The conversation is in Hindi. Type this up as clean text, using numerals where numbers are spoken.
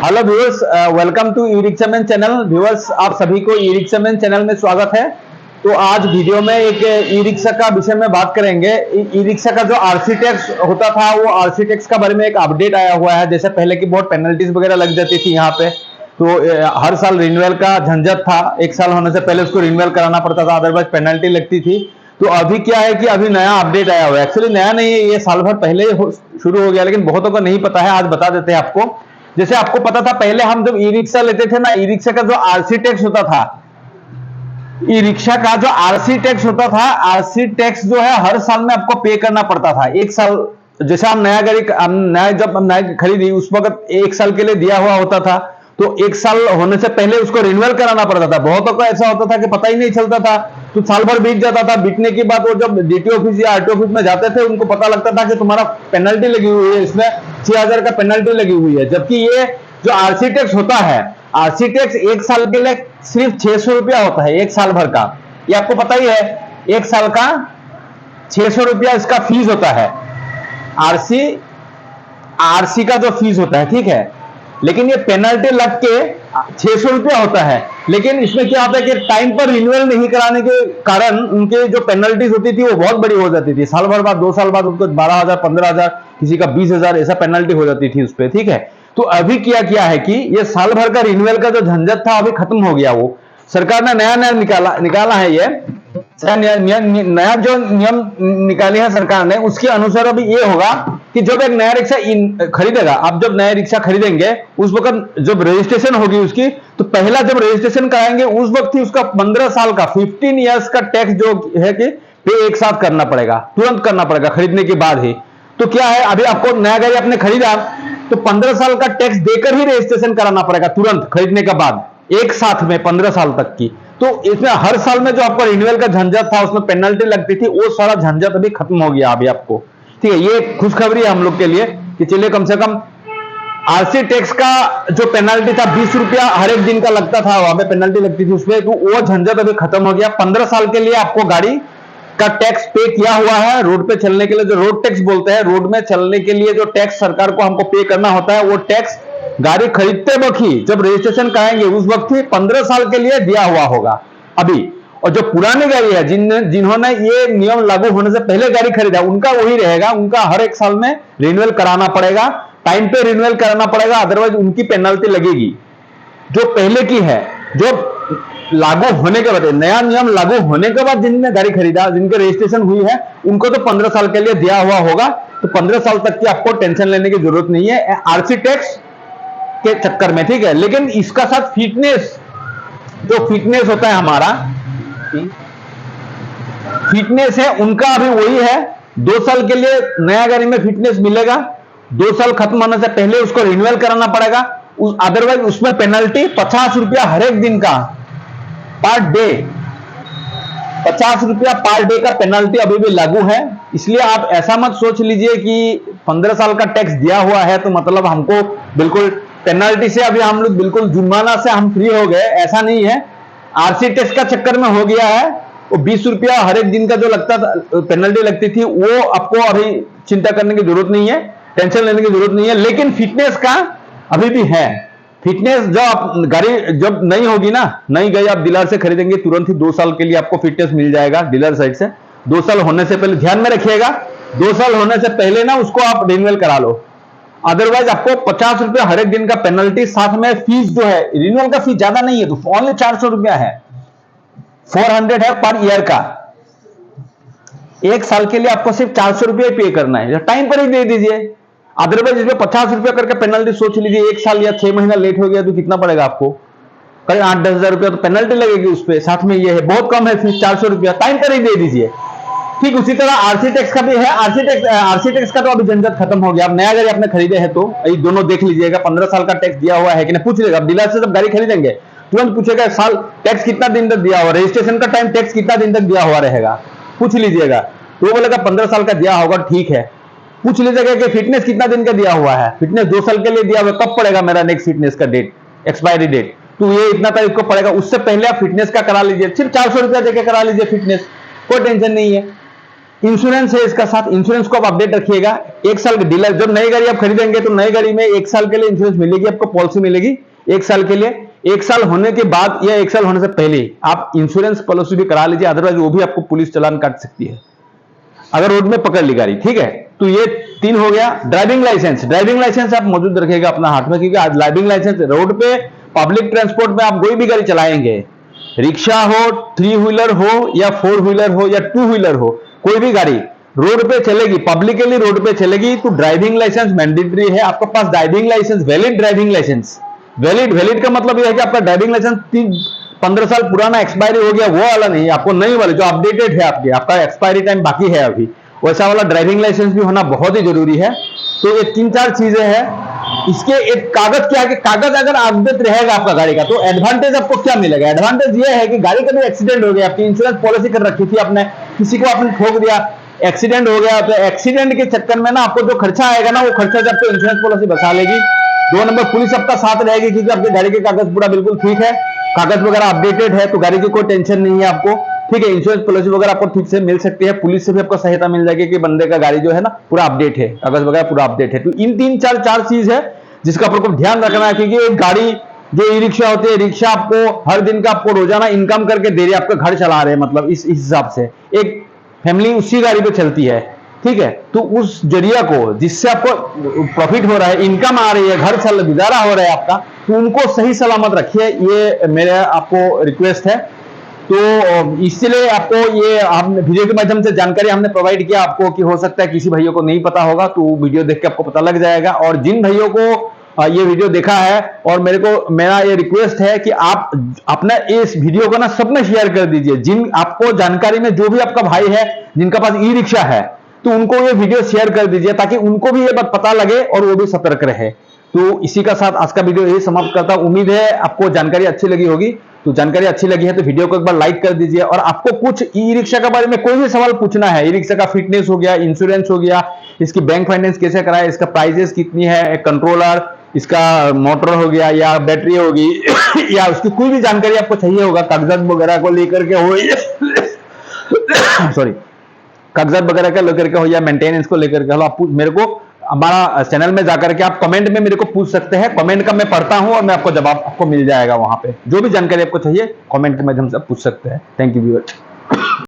Hello viewers, welcome to E rickshaw man channel. Viewers, आप सभी को ई रिक्शा मैन चैनल में स्वागत है। तो आज वीडियो में एक ई रिक्शा का विषय में बात करेंगे। ई रिक्शा का जो आरसी टैक्स होता था, वो आरसी टैक्स का बारे में एक अपडेट आया हुआ है। जैसे पहले की बहुत पेनल्टीज वगैरह लग जाती थी यहाँ पे, तो हर साल रिन्यूअल का झंझट था। एक साल होने से पहले उसको रिन्यूअल कराना पड़ता था, अदरवाइज पेनल्टी लगती थी। तो अभी क्या है कि अभी नया अपडेट आया हुआ है। एक्चुअली नया नहीं है, ये साल भर पहले शुरू हो गया, लेकिन बहुतों को नहीं पता है। आज बता देते हैं आपको। जैसे आपको पता था, पहले हम जब ई रिक्शा लेते थे ना, ई रिक्शा का जो आरसी टैक्स होता था, ई रिक्शा का जो आरसी टैक्स होता था, आरसी टैक्स जो है हर साल में आपको पे करना पड़ता था। एक साल, जैसे हम नया गाड़ी जब हम नया खरीदी, उस वक्त एक साल के लिए दिया हुआ होता था। तो एक साल होने से पहले उसको रिन्यूअल कराना पड़ता था। बहुतों को ऐसा होता था कि पता ही नहीं चलता था, तो साल भर बीत जाता था। बीतने के बाद वो जब डीटी ऑफिस या आरटी ऑफिस में जाते थे, उनको पता लगता था कि तुम्हारा पेनल्टी लगी हुई है, इसमें 6,000 का पेनल्टी लगी हुई है। जबकि ये जो आरसी टैक्स होता है, आरसी टैक्स एक साल के लिए सिर्फ 600 रुपया होता है, एक साल भर का। ये आपको पता ही है, एक साल का 600 रुपया इसका फीस होता है। आरसी आरसी का जो फीस होता है, ठीक है। लेकिन ये पेनल्टी लग के 600 रुपया होता है। लेकिन इसमें क्या होता है कि टाइम पर रिन्यूअल नहीं कराने के कारण उनके जो पेनल्टीज होती थी वो बहुत बड़ी हो जाती थी। साल भर बाद, 2 साल बाद उनको 12,000, 15,000, किसी का 20,000 ऐसा पेनल्टी हो जाती थी उस पर, ठीक है। तो अभी क्या है कि ये साल भर का रिन्यूअल का जो झंझट था, अभी खत्म हो गया। वो सरकार ने नया नया निकाला है। ये नया जो नियम निकाले हैं सरकार ने, उसके अनुसार अभी ये होगा कि जब एक नया रिक्शा खरीदेगा, आप जब नया रिक्शा खरीदेंगे, उस वक्त जब रजिस्ट्रेशन होगी उसकी, तो पहला जब रजिस्ट्रेशन कराएंगे उस वक्त ही उसका 15 साल का 15 ईयर्स का टैक्स जो है कि पे एक साथ करना पड़ेगा, तुरंत करना पड़ेगा खरीदने के बाद ही। तो क्या है, अभी आपको नया गाड़ी आपने खरीदा तो 15 साल का टैक्स देकर ही रजिस्ट्रेशन कराना पड़ेगा, तुरंत खरीदने के बाद, एक साथ में 15 साल तक की। तो इसमें हर साल में जो आपका रिन्यूअल का झंझट था, उसमें पेनल्टी लगती थी, वो सारा झंझट अभी खत्म हो गया अभी आपको, ठीक है। ये खुशखबरी है हम लोग के लिए कि चलिए, कम से कम आरसी टैक्स का जो पेनल्टी था 20 रुपया हर एक दिन का लगता था, वहां पे पेनल्टी लगती थी उसमें, तो वो झंझट अभी खत्म हो गया। 15 साल के लिए आपको गाड़ी का टैक्स पे किया हुआ है। रोड पे चलने के लिए जो रोड टैक्स बोलते हैं, रोड में चलने के लिए जो टैक्स सरकार को हमको पे करना होता है, वो टैक्स गाड़ी खरीदते वक्त ही, जब रजिस्ट्रेशन कराएंगे उस वक्त ही 15 साल के लिए दिया हुआ होगा अभी। और जो पुरानी गाड़ी है, जिन्होंने ये नियम लागू होने से पहले गाड़ी खरीदा, उनका वही रहेगा। उनका हर एक साल में रिन्यूअल कराना पड़ेगा, टाइम पे रिन्यूअल कराना पड़ेगा, अदरवाइज उनकी पेनल्टी लगेगी। जो पहले की है, जो लागू होने के बाद, नया नियम लागू होने के बाद जिनने गाड़ी खरीदा, जिनके रजिस्ट्रेशन हुई है, उनको तो 15 साल के लिए दिया हुआ होगा। तो 15 साल तक की आपको टेंशन लेने की जरूरत नहीं है आरसी टैक्स के चक्कर में, ठीक है। लेकिन इसका साथ फिटनेस, जो फिटनेस होता है हमारा, फिटनेस है उनका अभी वही है। 2 साल के लिए नया गाड़ी में फिटनेस मिलेगा। 2 साल खत्म होने से पहले उसको रिन्यूअल कराना पड़ेगा, अदरवाइज उसमें पेनल्टी 50 रुपया हर एक दिन का, पर डे 50 रुपया पर डे का पेनल्टी अभी भी लागू है। इसलिए आप ऐसा मत सोच लीजिए कि 15 साल का टैक्स दिया हुआ है तो मतलब हमको बिल्कुल पेनल्टी से, अभी हम लोग बिल्कुल जुर्माना से हम फ्री हो गए, ऐसा नहीं है। आरसी टैक्स का चक्कर में हो गया है। वो 20 रुपया हर एक दिन का जो लगता था, पेनल्टी लगती थी, वो आपको अभी चिंता करने की जरूरत नहीं है, टेंशन लेने की जरूरत नहीं है। लेकिन फिटनेस का अभी भी है। फिटनेस जो आप गाड़ी जब नहीं होगी ना, नई गाड़ी आप डीलर से खरीदेंगे, तुरंत ही 2 साल के लिए आपको फिटनेस मिल जाएगा डीलर साइड से। 2 साल होने से पहले ध्यान में रखिएगा, 2 साल होने से पहले ना उसको आप रिन्यूअल करा लो, अदरवाइज आपको 50 रुपया हर एक दिन का पेनल्टी, साथ में फीस जो है, रिन्यूअल का फीस ज्यादा नहीं है, तो ओनली 400 रुपया है, 400 है पर ईयर का। एक साल के लिए आपको सिर्फ 400 रुपया पे करना है, टाइम पर ही दे दीजिए। अदरवाइज इसमें 50 रुपया करके पेनल्टी, सोच लीजिए 1 साल या 6 महीना लेट हो गया तो कितना पड़ेगा आपको, करीब 8-10 हजार रुपया तो पेनल्टी लगेगी उस पर। साथ में ये है, बहुत कम है फीस, 400 रुपया, टाइम पर ही दे दीजिए। ठीक उसी तरह आरसी टैक्स का भी है। आरसी टैक्स का तो अभी झंझट खत्म हो गया। अब नया गाड़ी आपने खरीदे हैं तो ये दोनों देख लीजिएगा, 15 साल का टैक्स दिया हुआ है कि नहीं, पूछ लीजिएगा डीलर से। जब गाड़ी खरीदेंगे तुरंत पूछेगा साल टैक्स कितना दिन तक दिया हुआ, रजिस्ट्रेशन का टाइम टैक्स कितना दिन तक दिया हुआ रहेगा, पूछ लीजिएगा। तो वो बोलेगा 15 साल का दिया होगा, ठीक है। पूछ लीजिएगा कि फिटनेस कितना दिन का दिया हुआ है, फिटनेस 2 साल के लिए दिया हुआ, कब पड़ेगा मेरा नेक्स्ट फिटनेस का डेट, एक्सपायरी डेट, तो ये इतना तारीख को पड़ेगा। उससे पहले आप फिटनेस का करा लीजिए, सिर्फ 400 रुपया देकर करा लीजिए फिटनेस, कोई टेंशन नहीं है। इंश्योरेंस है इसका साथ, इंश्योरेंस को आप अपडेट रखिएगा। 1 साल के डीलर, जब नई गाड़ी आप खरीदेंगे तो नई गाड़ी में 1 साल के लिए इंश्योरेंस मिलेगी, आपको पॉलिसी मिलेगी 1 साल के लिए। 1 साल होने के बाद या 1 साल होने से पहले आप इंश्योरेंस पॉलिसी भी करा लीजिए, अदरवाइज वो भी आपको पुलिस चालान काट सकती है अगर रोड में पकड़ ली गाड़ी, ठीक है। तो ये 3 हो गया। ड्राइविंग लाइसेंस, ड्राइविंग लाइसेंस आप मौजूद रखिएगा अपना हाथ में, क्योंकि आज ड्राइविंग लाइसेंस रोड पे पब्लिक ट्रांसपोर्ट में आप कोई भी गाड़ी चलाएंगे, रिक्शा हो, 3 व्हीलर हो या 4 व्हीलर हो या 2 व्हीलर हो, कोई भी गाड़ी रोड पे चलेगी, पब्लिकली रोड पे चलेगी, तो ड्राइविंग लाइसेंस मैंडेटरी है। आपके पास driving license, valid driving license, valid का मतलब यह है कि आपका ड्राइविंग लाइसेंस 15 साल पुराना एक्सपायरी हो गया, वो वाला नहीं, आपको नई वाले जो अपडेटेड है, आपका एक्सपायरी टाइम बाकी है अभी, वैसा वाला ड्राइविंग लाइसेंस भी होना बहुत ही जरूरी है। तो ये 3-4 चीजें हैं। इसके एक कागज क्या है कि कागज अगर अपडेट रहेगा आपका गाड़ी का, तो एडवांटेज आपको क्या मिलेगा? एडवांटेज ये है कि गाड़ी का भी एक्सीडेंट हो गया, आपकी इंश्योरेंस पॉलिसी कर रखी थी आपने, किसी को आपने ठोक दिया, एक्सीडेंट हो गया, तो एक्सीडेंट के चक्कर में ना आपको जो खर्चा आएगा ना, वो खर्चा जब आपको इंश्योरेंस पॉलिसी बचा लेगी। 2 नंबर पुलिस आपका साथ रहेगी, क्योंकि आपके गाड़ी के कागज पूरा बिल्कुल ठीक है, कागज वगैरह अपडेटेड है, तो गाड़ी की कोई टेंशन नहीं है आपको, ठीक है। इंश्योरेंस पॉलिसी वगैरह आपको ठीक से मिल सकती है, पुलिस से भी आपको सहायता मिल जाएगी कि बंदे का गाड़ी जो है ना पूरा अपडेट है, कागज वगैरह पूरा अपडेट है। तो इन 3-4 चीज है जिसका आपको ध्यान रखना है, क्योंकि एक गाड़ी जो ई रिक्शा होती है, रिक्शा आपको हर दिन का आपको रोजाना इनकम करके दे रही है, आपका घर चला रहे हैं, मतलब इस हिसाब से एक फैमिली उसी गाड़ी पे चलती है, ठीक है। तो उस जरिया को जिससे आपको प्रॉफिट हो रहा है, इनकम आ रही है, घर चल गुजारा हो रहा है आपका, तो उनको सही सलामत रखिए, ये मेरा आपको रिक्वेस्ट है। तो इसलिए आपको ये हम वीडियो के माध्यम से जानकारी हमने प्रोवाइड किया आपको, कि हो सकता है किसी भाइयों को नहीं पता होगा, तो वीडियो देख के आपको पता लग जाएगा। और जिन भाइयों को ये वीडियो देखा है, और मेरा ये रिक्वेस्ट है कि आप अपना इस वीडियो को ना सबने शेयर कर दीजिए। जिन आपको जानकारी में जो भी आपका भाई है जिनका पास ई रिक्शा है, तो उनको ये वीडियो शेयर कर दीजिए, ताकि उनको भी ये बात पता लगे और वो भी सतर्क रहे। तो इसी का साथ आज का वीडियो यही समाप्त करता हूं। उम्मीद है आपको जानकारी अच्छी लगी होगी। तो जानकारी अच्छी लगी है तो वीडियो को एक बार लाइक कर दीजिए, और आपको कुछ ई रिक्शा के बारे में कोई भी सवाल पूछना है, ई रिक्शा का फिटनेस हो गया, इंश्योरेंस हो गया, इसकी बैंक फाइनेंस कैसे कराए, इसका प्राइजेस कितनी है, एक कंट्रोलर, इसका मोटर हो गया या बैटरी होगी या उसकी कोई भी जानकारी आपको चाहिए होगा, कागजात वगैरह को लेकर के हो सॉरी कागजात वगैरह का लेकर के हो या मेंटेनेंस को लेकर के हो, आप मेरे को हमारा चैनल में जाकर के आप कमेंट में मेरे को पूछ सकते हैं। कमेंट का मैं पढ़ता हूं और मैं आपको जवाब आपको मिल जाएगा वहां पे। जो भी जानकारी आपको चाहिए कमेंट के माध्यम से आप पूछ सकते हैं। Thank you viewers.